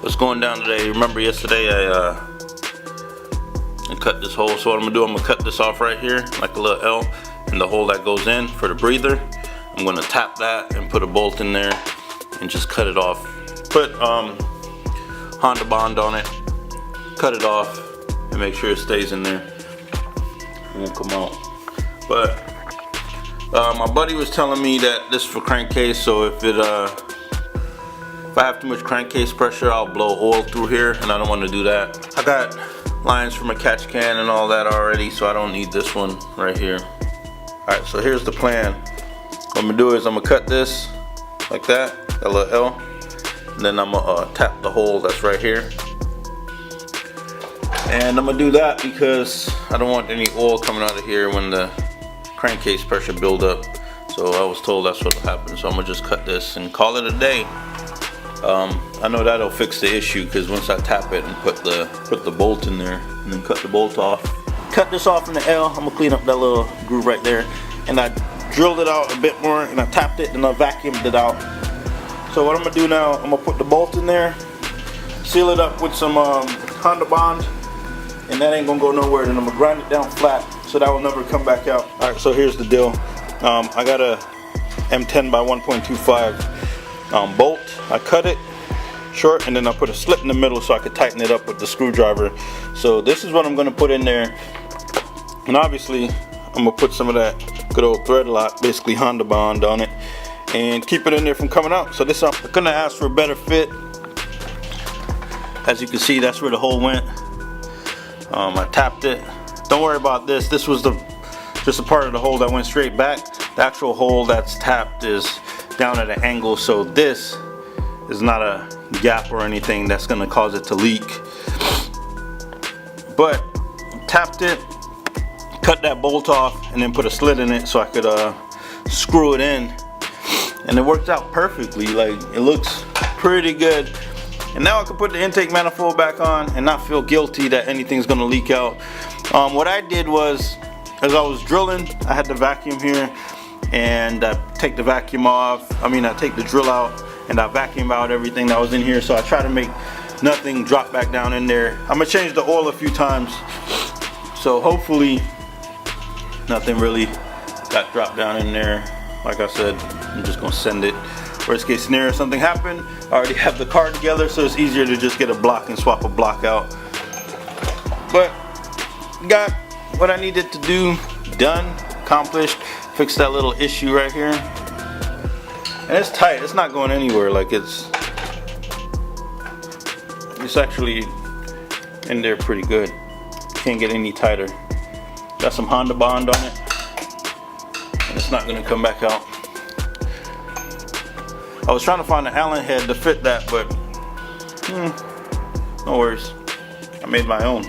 What's going down today? Remember yesterday I cut this hole, so what I'm gonna do, I'm gonna cut this off right here like a little L, and the hole that goes in for the breather, I'm gonna tap that and put a bolt in there and just cut it off. Put Honda Bond on it, cut it off, and make sure it stays in there. It won't come out. But my buddy was telling me that this is for crankcase, so if I have too much crankcase pressure, I'll blow oil through here, and I don't want to do that. I got lines for my catch can and all that already, so I don't need this one right here. Alright, so here's the plan. What I'm gonna do is I'm gonna cut this like that, a little L, and then I'm gonna tap the hole that's right here. And I'm gonna do that because I don't want any oil coming out of here when the crankcase pressure build up. So I was told that's what will happen, so I'm gonna just cut this and call it a day. I know that'll fix the issue, because once I tap it and put the bolt in there and then cut the bolt off, cut this off in the L, I'm gonna clean up that little groove right there, and I drilled it out a bit more and I tapped it and I vacuumed it out. So what I'm gonna do now, I'm gonna put the bolt in there, seal it up with some Honda Bond, and that ain't gonna go nowhere, and I'm gonna grind it down flat so that will never come back out. Alright, so here's the deal. I got a M10 by 1.25 bolt. I cut it short and then I put a slit in the middle so I could tighten it up with the screwdriver. So this is what I'm gonna put in there, and obviously I'm gonna put some of that good old Threadlocker, basically Honda Bond, on it and keep it in there from coming out. So this, I'm gonna ask for a better fit. As you can see, that's where the hole went. I tapped it. Don't worry about this. This was just a part of the hole that went straight back. The actual hole that's tapped is down at an angle, so this is not a gap or anything that's gonna cause it to leak. But tapped it, cut that bolt off, and then put a slit in it so I could screw it in, and it worked out perfectly. Like, it looks pretty good. And now I can put the intake manifold back on and not feel guilty that anything's gonna leak out. What I did was, as I was drilling, I had the vacuum here, and I take the vacuum off. I take the drill out and I vacuum out everything that was in here. So I try to make nothing drop back down in there. I'm gonna change the oil a few times, so hopefully nothing really got dropped down in there. Like I said, I'm just gonna send it. Worst case scenario, something happened, I already have the car together, so it's easier to just get a block and swap a block out. But got what I needed to do done, accomplished. Fixed that little issue right here, and it's tight. It's not going anywhere. Like, it's actually in there pretty good. Can't get any tighter. Got some Honda Bond on it, and it's not gonna come back out. I was trying to find an Allen head to fit that, but no worries. I made my own.